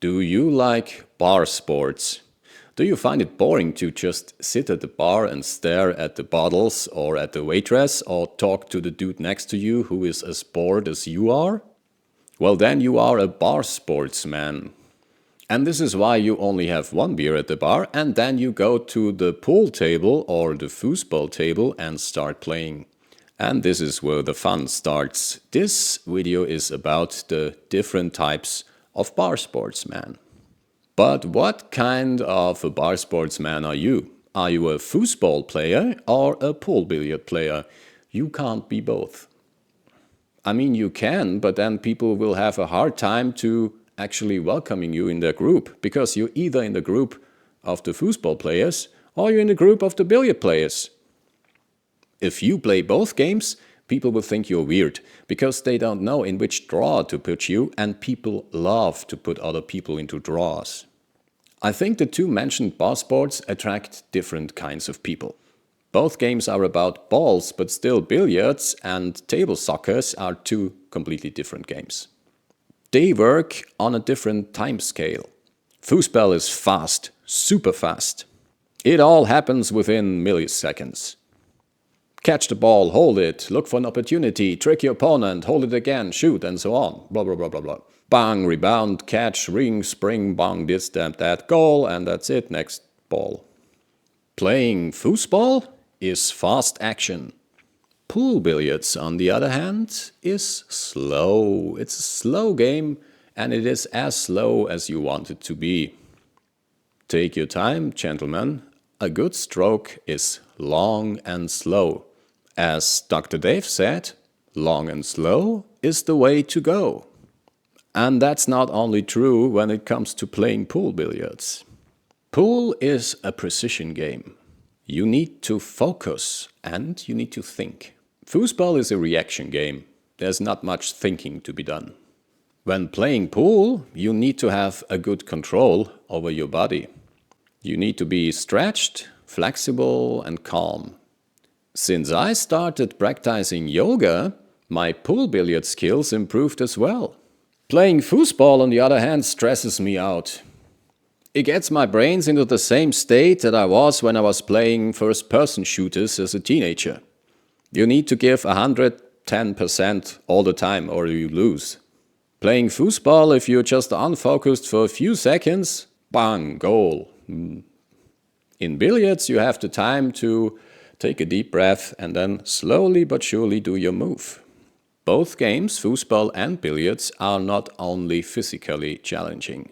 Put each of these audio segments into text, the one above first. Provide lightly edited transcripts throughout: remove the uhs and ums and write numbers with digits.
Do you like bar sports? Do you find it boring to just sit at the bar and stare at the bottles or at the waitress or talk to the dude next to you who is as bored as you are? Well, then you are a bar sportsman. And this is why you only have one beer at the bar and then you go to the pool table or the foosball table and start playing. And this is where the fun starts. This video is about the different types of bar sportsman. But what kind of a bar sportsman are you? Are you a foosball player or a pool billiard player? You can't be both. I mean, you can, but then people will have a hard time to actually welcoming you in their group, because you're either in the group of the foosball players or you're in the group of the billiard players. If you play both games, people will think you're weird, because they don't know in which draw to put you, and people love to put other people into draws. I think the two mentioned bar sports attract different kinds of people. Both games are about balls, but still billiards and table soccer are two completely different games. They work on a different time scale. Foosball is fast, super fast. It all happens within milliseconds. Catch the ball, hold it, look for an opportunity, trick your opponent, hold it again, shoot, and so on. Blah, blah, blah, blah, blah. Bang, rebound, catch, ring, spring, bang, this, that, goal, and that's it, next ball. Playing foosball is fast action. Pool billiards, on the other hand, is slow. It's a slow game, and it is as slow as you want it to be. Take your time, gentlemen. A good stroke is long and slow. As Dr. Dave said, long and slow is the way to go. And that's not only true when it comes to playing pool billiards. Pool is a precision game. You need to focus and you need to think. Foosball is a reaction game. There's not much thinking to be done. When playing pool, you need to have a good control over your body. You need to be stretched, flexible and calm. Since I started practicing yoga, my pool billiard skills improved as well. Playing foosball, on the other hand, stresses me out. It gets my brains into the same state that I was when I was playing first-person shooters as a teenager. You need to give 110% all the time or you lose. Playing foosball, if you're just unfocused for a few seconds, bang, goal. In billiards, you have the time to take a deep breath and then slowly but surely do your move. Both games, foosball and billiards, are not only physically challenging.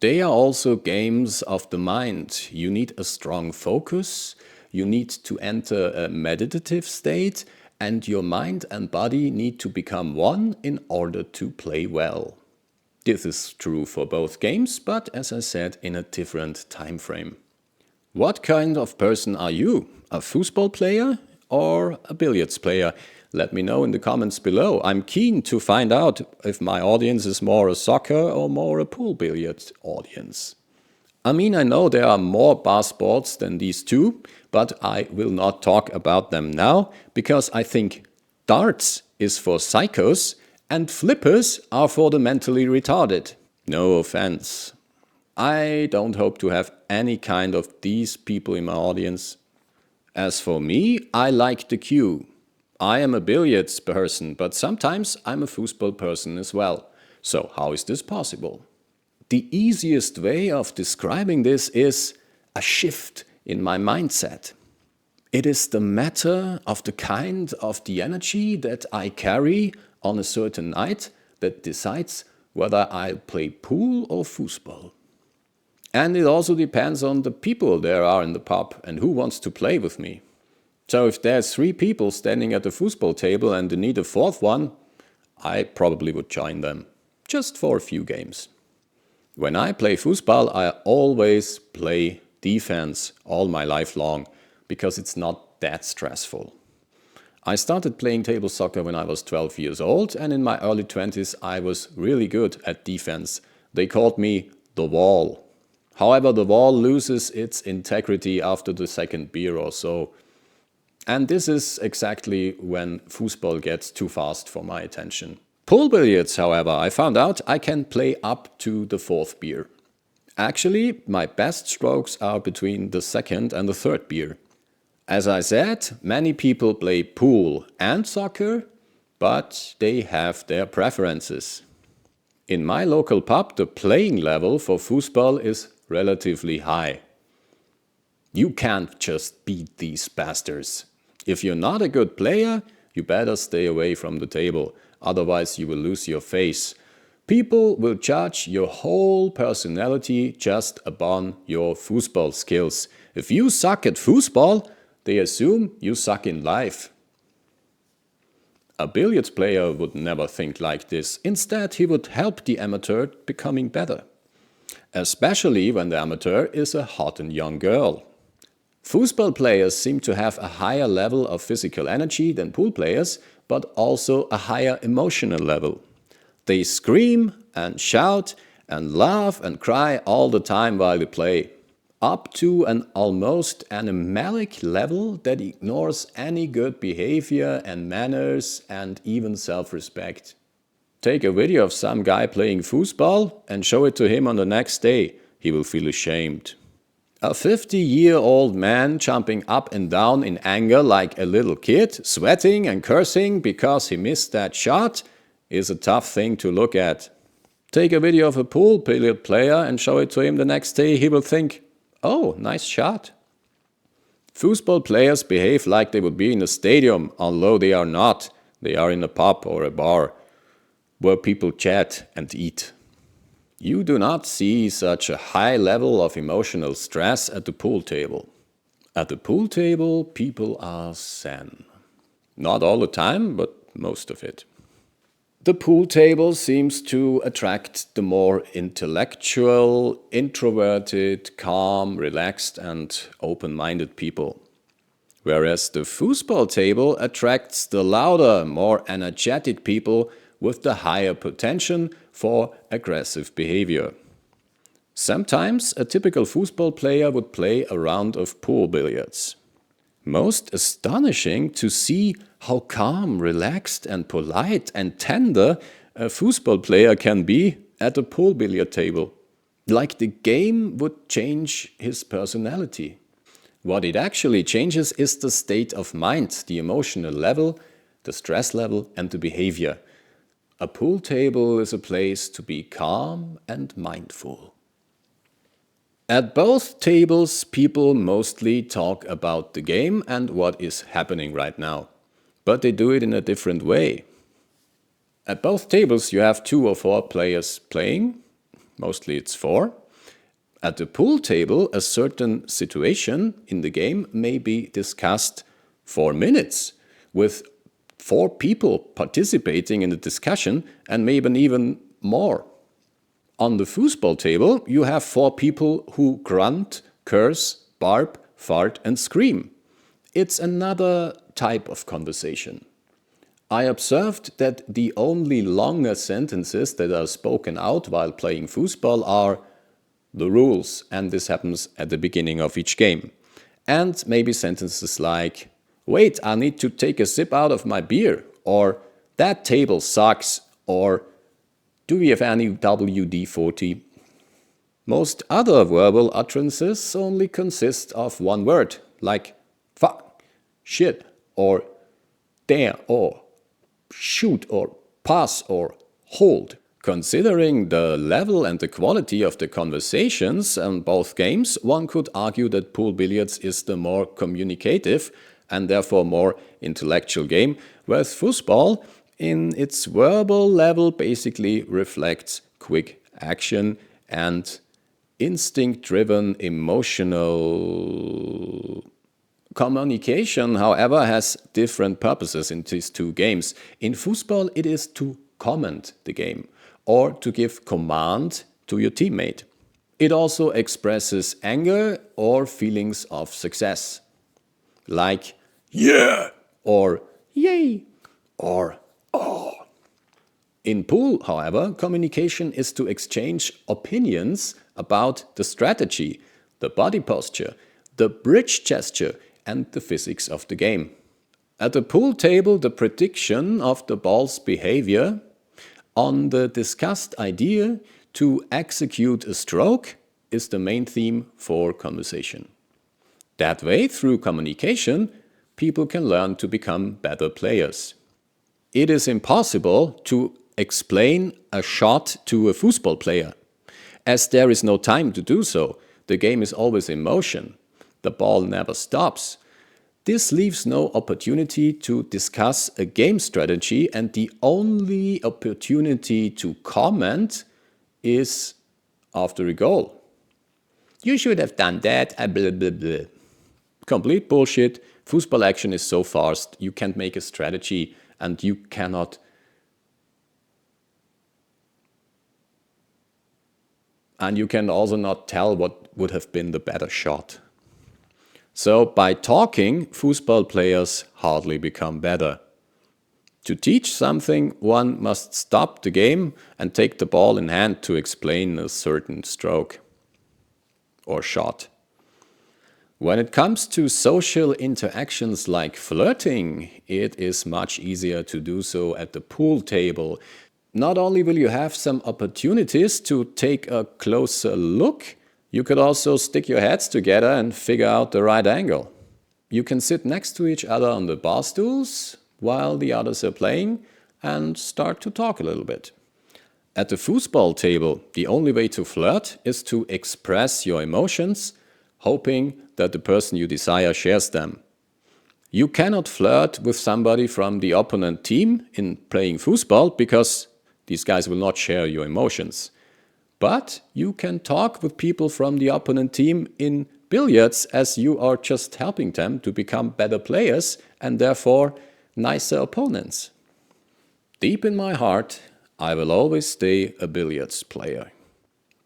They are also games of the mind. You need a strong focus, you need to enter a meditative state, and your mind and body need to become one in order to play well. This is true for both games, but as I said, in a different time frame. What kind of person are you? A foosball player or a billiards player? Let me know in the comments below. I'm keen to find out if my audience is more a soccer or more a pool billiard audience. I mean, I know there are more bar sports than these two, but I will not talk about them now because I think darts is for psychos and flippers are for the mentally retarded. No offense. I don't hope to have any kind of these people in my audience. As for me, I like the cue. I am a billiards person, but sometimes I'm a foosball person as well. So how is this possible? The easiest way of describing this is a shift in my mindset. It is the matter of the kind of the energy that I carry on a certain night that decides whether I'll play pool or foosball. And it also depends on the people there are in the pub and who wants to play with me. So if there's 3 people standing at the foosball table and they need a 4th one, I probably would join them, just for a few games. When I play foosball, I always play defense all my life long, because it's not that stressful. I started playing table soccer when I was 12 years old, and in my early 20s I was really good at defense. They called me the wall. However, the wall loses its integrity after the second beer or so. And this is exactly when foosball gets too fast for my attention. Pool billiards, however, I found out I can play up to the fourth beer. Actually, my best strokes are between the second and the third beer. As I said, many people play pool and soccer, but they have their preferences. In my local pub, the playing level for foosball is relatively high. You can't just beat these bastards. If you're not a good player, you better stay away from the table, otherwise you will lose your face. People will judge your whole personality just upon your foosball skills. If you suck at foosball, they assume you suck in life. A billiards player would never think like this. Instead, he would help the amateur becoming better. Especially when the amateur is a hot and young girl. Foosball players seem to have a higher level of physical energy than pool players, but also a higher emotional level. They scream and shout and laugh and cry all the time while they play, up to an almost animalic level that ignores any good behavior and manners and even self-respect. Take a video of some guy playing foosball and show it to him on the next day. He will feel ashamed. A 50-year-old man jumping up and down in anger like a little kid, sweating and cursing because he missed that shot, is a tough thing to look at. Take a video of a pool billiard player and show it to him the next day. He will think, oh, nice shot. Foosball players behave like they would be in a stadium, although they are not. They are in a pub or a bar where people chat and eat. You do not see such a high level of emotional stress at the pool table. At the pool table, people are zen. Not all the time, but most of it. The pool table seems to attract the more intellectual, introverted, calm, relaxed and open-minded people. Whereas the foosball table attracts the louder, more energetic people with the higher potential for aggressive behavior. Sometimes a typical foosball player would play a round of pool billiards. Most astonishing to see how calm, relaxed and polite and tender a foosball player can be at a pool billiard table. Like the game would change his personality. What it actually changes is the state of mind, the emotional level, the stress level and the behavior. A pool table is a place to be calm and mindful. At both tables, people mostly talk about the game and what is happening right now. But they do it in a different way. At both tables, you have 2 or 4 players playing. Mostly it's 4. At the pool table, a certain situation in the game may be discussed for minutes with 4 people participating in the discussion and maybe even more. On the foosball table, you have 4 people who grunt, curse, bark, fart and scream. It's another type of conversation. I observed that the only longer sentences that are spoken out while playing foosball are the rules, and this happens at the beginning of each game. And maybe sentences like, wait, I need to take a sip out of my beer, or that table sucks, or do we have any WD-40? Most other verbal utterances only consist of one word, like fuck, shit, or damn, or shoot, or pass, or hold. Considering the level and the quality of the conversations on both games, one could argue that pool billiards is the more communicative and therefore more intellectual game, whereas foosball in its verbal level basically reflects quick action and instinct-driven emotional communication, however, has different purposes in these 2 games. In foosball, it is to comment the game or to give command to your teammate. It also expresses anger or feelings of success, like yeah, or yay, or oh. In pool, however, communication is to exchange opinions about the strategy, the body posture, the bridge gesture, and the physics of the game. At the pool table, the prediction of the ball's behavior On the discussed idea to execute a stroke is the main theme for conversation. That way, through communication, people can learn to become better players. It is impossible to explain a shot to a foosball player. As there is no time to do so, the game is always in motion. The ball never stops. This leaves no opportunity to discuss a game strategy, and the only opportunity to comment is after a goal. You should have done that, blah, blah, blah. Complete bullshit. Foosball action is so fast, you can't make a strategy and you cannot and you can also not tell what would have been the better shot. So by talking, foosball players hardly become better. To teach something, one must stop the game and take the ball in hand to explain a certain stroke or shot. When it comes to social interactions like flirting, it is much easier to do so at the pool table. Not only will you have some opportunities to take a closer look, you could also stick your heads together and figure out the right angle. You can sit next to each other on the bar stools while the others are playing and start to talk a little bit. At the foosball table, the only way to flirt is to express your emotions, hoping that the person you desire shares them. You cannot flirt with somebody from the opponent team in playing foosball because these guys will not share your emotions. But you can talk with people from the opponent team in billiards, as you are just helping them to become better players and therefore nicer opponents. Deep in my heart, I will always stay a billiards player.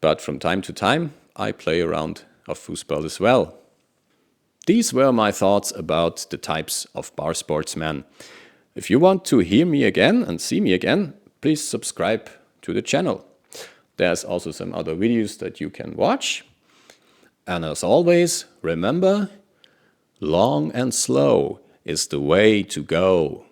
But from time to time, I play a round of foosball as well. These were my thoughts about the types of bar sportsmen. If you want to hear me again and see me again, please subscribe to the channel. There's also some other videos that you can watch. And as always, remember, long and slow is the way to go.